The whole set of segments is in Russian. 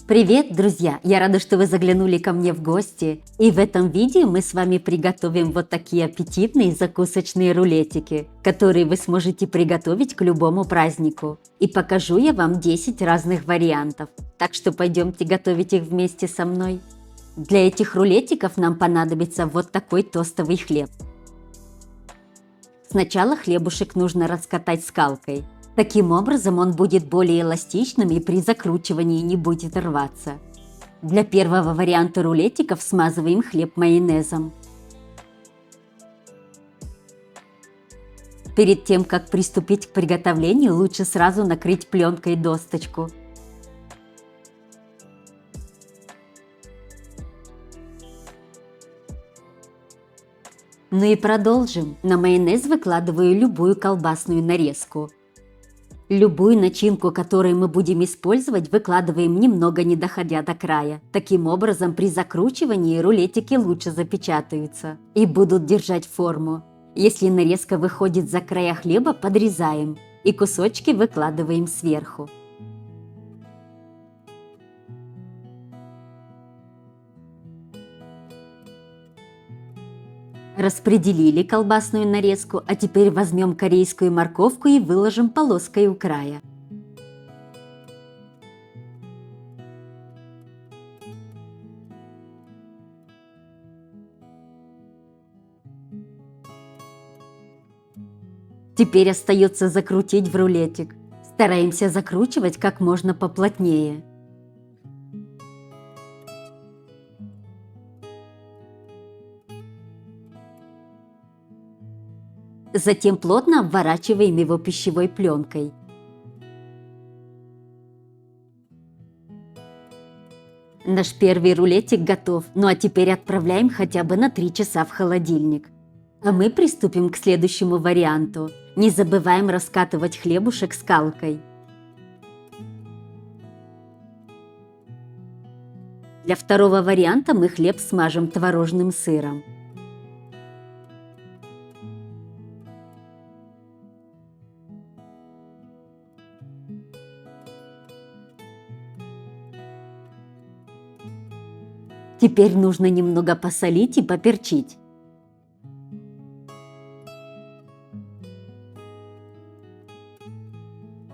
Привет, друзья! Я рада, что вы заглянули ко мне в гости. И в этом видео мы с вами приготовим вот такие аппетитные закусочные рулетики, которые вы сможете приготовить к любому празднику. И покажу я вам 10 разных вариантов. Так что пойдемте готовить их вместе со мной. Для этих рулетиков нам понадобится вот такой тостовый хлеб. Сначала хлебушек нужно раскатать скалкой. Таким образом он будет более эластичным и при закручивании не будет рваться. Для первого варианта рулетиков смазываем хлеб майонезом. Перед тем, как приступить к приготовлению, лучше сразу накрыть пленкой досточку. Ну и продолжим. На майонез выкладываю любую колбасную нарезку. Любую начинку, которую мы будем использовать, выкладываем немного не доходя до края. Таким образом, при закручивании рулетики лучше запечатаются и будут держать форму. Если нарезка выходит за края хлеба, подрезаем и кусочки выкладываем сверху. Распределили колбасную нарезку, а теперь возьмем корейскую морковку и выложим полоской у края. Теперь остается закрутить в рулетик. Стараемся закручивать как можно поплотнее. Затем плотно обворачиваем его пищевой пленкой. Наш первый рулетик готов, ну а теперь отправляем хотя бы на 3 часа в холодильник. А мы приступим к следующему варианту. Не забываем раскатывать хлебушек скалкой. Для второго варианта мы хлеб смажем творожным сыром. Теперь нужно немного посолить и поперчить.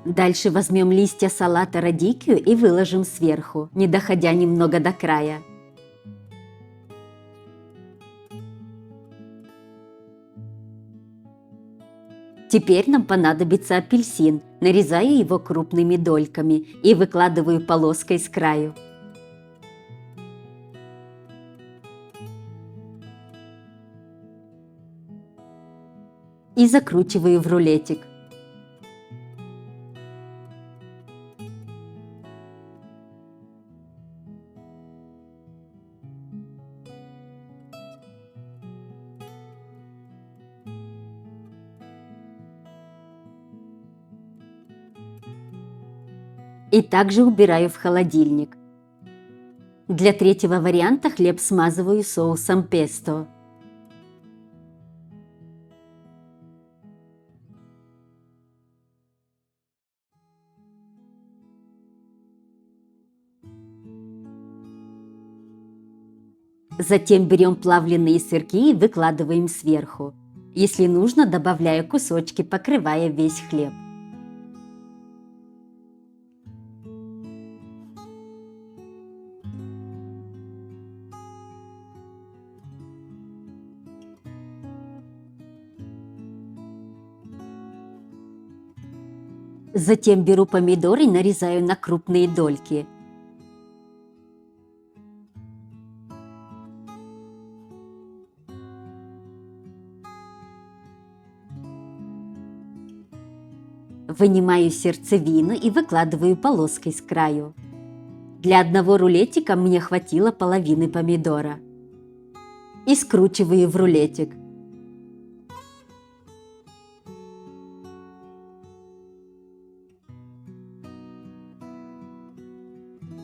Дальше возьмем листья салата радикью и выложим сверху, не доходя немного до края. Теперь нам понадобится апельсин. Нарезаю его крупными дольками и выкладываю полоской с краю. И закручиваю в рулетик. И также убираю в холодильник. Для третьего варианта хлеб смазываю соусом песто. Затем берем плавленые сырки и выкладываем сверху. Если нужно, добавляю кусочки, покрывая весь хлеб. Затем беру помидоры и нарезаю на крупные дольки. Вынимаю сердцевину и выкладываю полоской с краю. Для одного рулетика мне хватило половины помидора. И скручиваю в рулетик.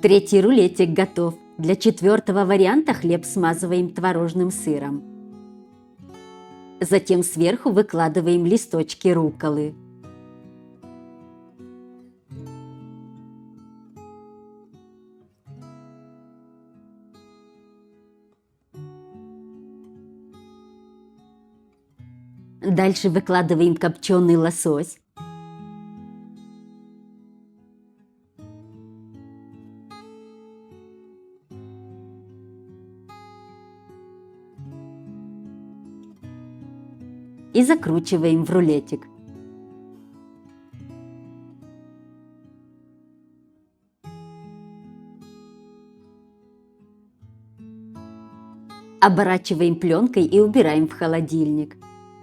Третий рулетик готов. Для четвертого варианта хлеб смазываем творожным сыром. Затем сверху выкладываем листочки рукколы. Дальше выкладываем копченый лосось. И закручиваем в рулетик. Оборачиваем пленкой и убираем в холодильник.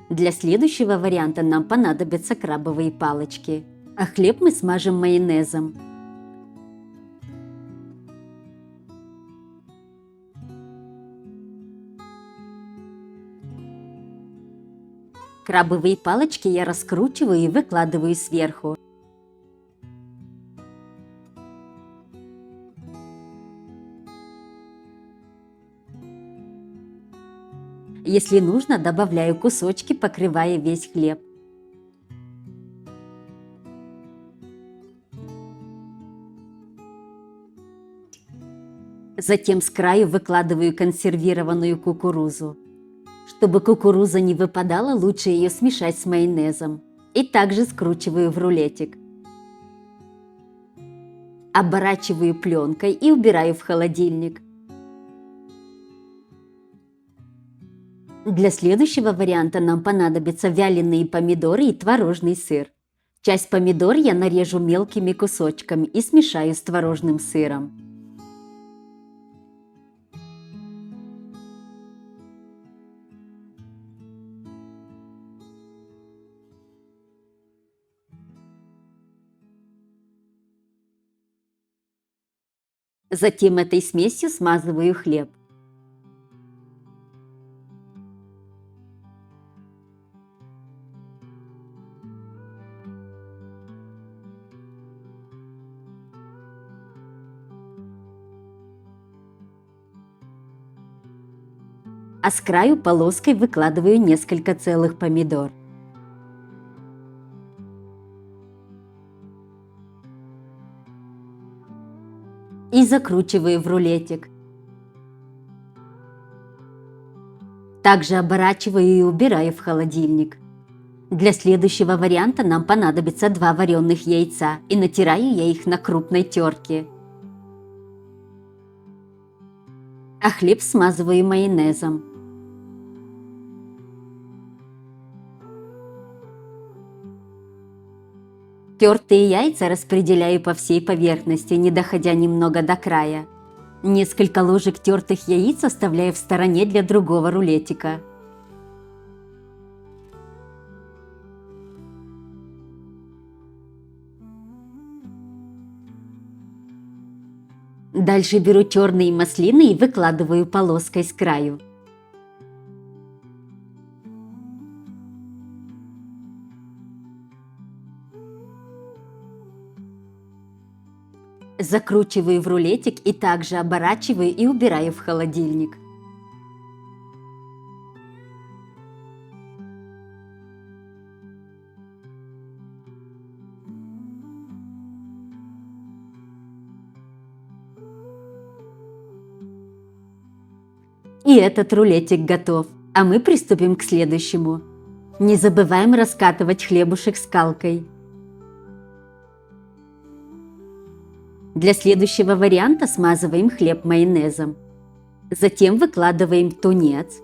Для следующего варианта нам понадобятся крабовые палочки, а хлеб мы смажем майонезом. Крабовые палочки я раскручиваю и выкладываю сверху. Если нужно, добавляю кусочки, покрывая весь хлеб. Затем с краю выкладываю консервированную кукурузу. Чтобы кукуруза не выпадала, лучше ее смешать с майонезом. И также скручиваю в рулетик. Оборачиваю пленкой и убираю в холодильник. Для следующего варианта нам понадобятся вяленые помидоры и творожный сыр. Часть помидор я нарежу мелкими кусочками и смешаю с творожным сыром. Затем этой смесью смазываю хлеб. А с краю полоской выкладываю несколько целых помидор. И закручиваю в рулетик. Также оборачиваю и убираю в холодильник. Для следующего варианта нам понадобится 2 вареных яйца, и натираю я их на крупной терке. А хлеб смазываю майонезом. Тертые яйца распределяю по всей поверхности, не доходя немного до края. Несколько ложек тертых яиц оставляю в стороне для другого рулетика. Дальше беру черные маслины и выкладываю полоской с краю. Закручиваю в рулетик и также оборачиваю и убираю в холодильник. И этот рулетик готов, а мы приступим к следующему. Не забываем раскатывать хлебушек скалкой. Для следующего варианта смазываем хлеб майонезом. Затем выкладываем тунец.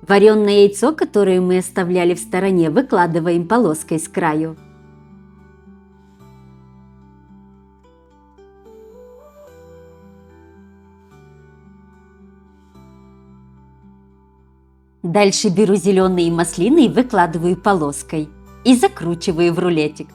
Вареное яйцо, которое мы оставляли в стороне, выкладываем полоской с краю. Дальше беру зеленые маслины и выкладываю полоской. И закручиваю в рулетик.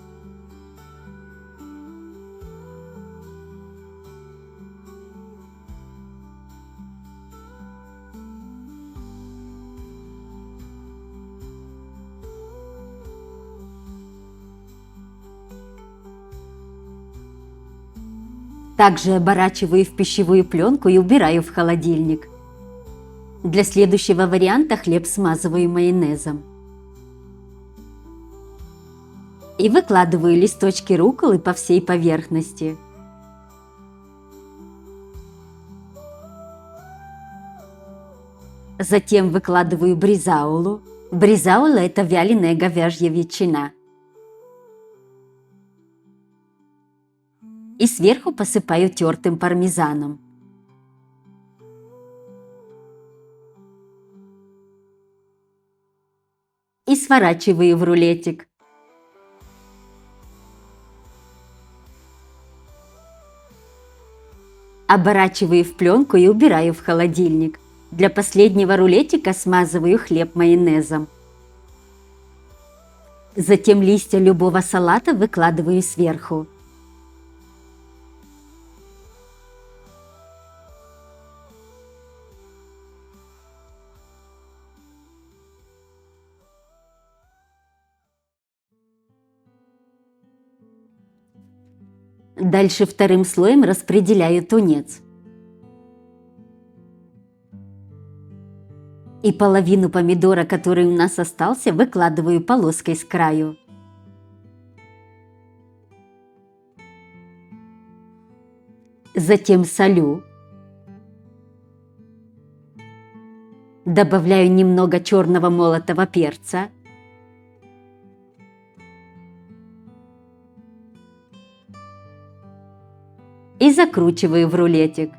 Также оборачиваю в пищевую пленку и убираю в холодильник. Для следующего варианта хлеб смазываю майонезом. И выкладываю листочки рукколы по всей поверхности. Затем выкладываю бризаулу. Бризаула – это вяленая говяжья ветчина. И сверху посыпаю тертым пармезаном. И сворачиваю в рулетик. Оборачиваю в пленку и убираю в холодильник. Для последнего рулетика смазываю хлеб майонезом. Затем листья любого салата выкладываю сверху. Дальше вторым слоем распределяю тунец. И половину помидора, который у нас остался, выкладываю полоской с краю. Затем солю. Добавляю немного черного молотого перца. И закручиваю в рулетик.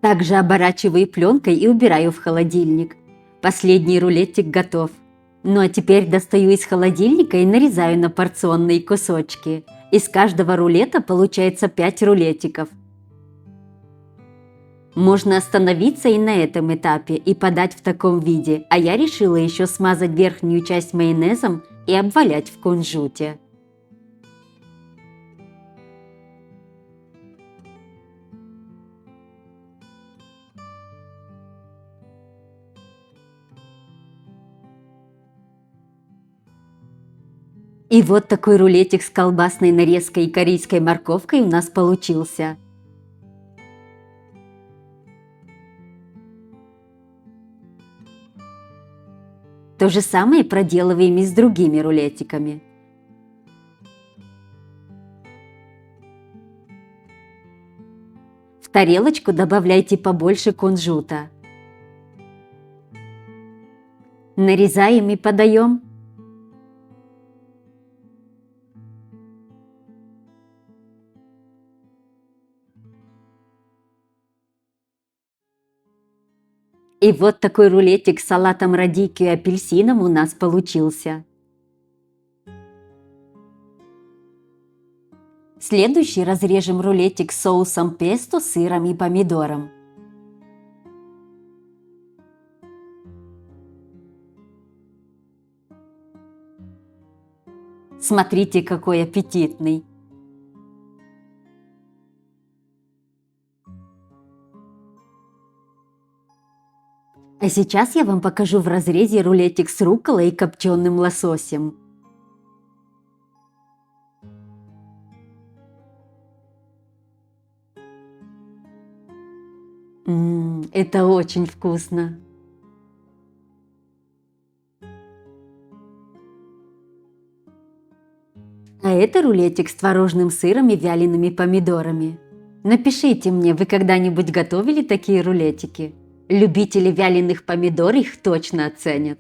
Также оборачиваю пленкой и убираю в холодильник. Последний рулетик готов. Ну а теперь достаю из холодильника и нарезаю на порционные кусочки. Из каждого рулета получается 5 рулетиков. Можно остановиться и на этом этапе и подать в таком виде, а я решила еще смазать верхнюю часть майонезом и обвалять в кунжуте. И вот такой рулетик с колбасной нарезкой и корейской морковкой у нас получился. То же самое проделываем и с другими рулетиками. В тарелочку добавляйте побольше кунжута. Нарезаем и подаем. И вот такой рулетик с салатом радики и апельсином у нас получился. Следующий разрежем рулетик с соусом песто, сыром и помидором. Смотрите, какой аппетитный! А сейчас я вам покажу в разрезе рулетик с рукколой и копченым лососем. Это очень вкусно! А это рулетик с творожным сыром и вялеными помидорами. Напишите мне, вы когда-нибудь готовили такие рулетики? Любители вяленых помидор их точно оценят.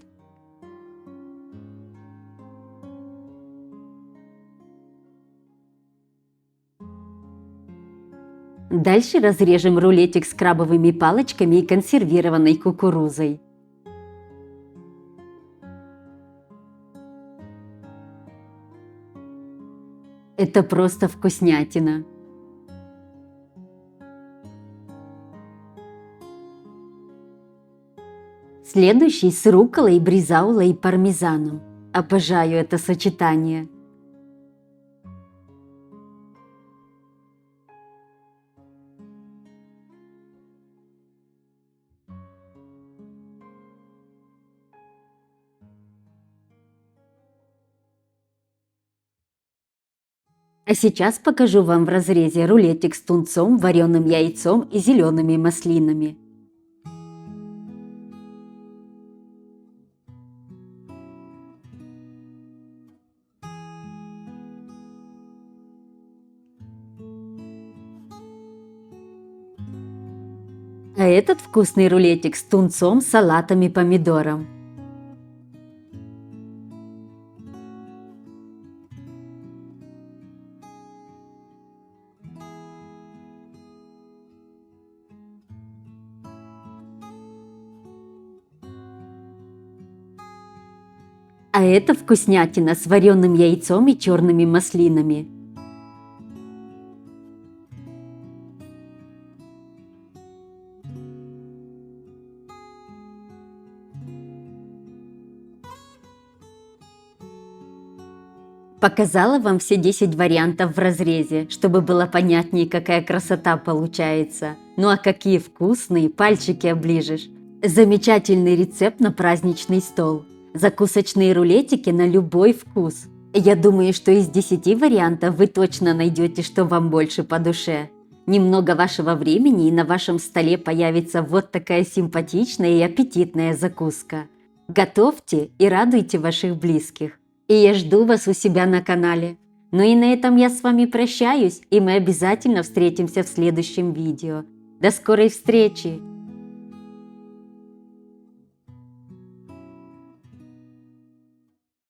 Дальше разрежем рулетик с крабовыми палочками и консервированной кукурузой. Это просто вкуснятина! Следующий с рукколой, бризаулой и пармезаном. Обожаю это сочетание! А сейчас покажу вам в разрезе рулетик с тунцом, вареным яйцом и зелеными маслинами. А этот вкусный рулетик с тунцом, салатом и помидором. А это вкуснятина с вареным яйцом и черными маслинами. Показала вам все 10 вариантов в разрезе, чтобы было понятнее, какая красота получается. Ну а какие вкусные, пальчики оближешь. Замечательный рецепт на праздничный стол. Закусочные рулетики на любой вкус. Я думаю, что из 10 вариантов вы точно найдете, что вам больше по душе. Немного вашего времени, и на вашем столе появится вот такая симпатичная и аппетитная закуска. Готовьте и радуйте ваших близких. И я жду вас у себя на канале. Ну и на этом я с вами прощаюсь, и мы обязательно встретимся в следующем видео. До скорой встречи!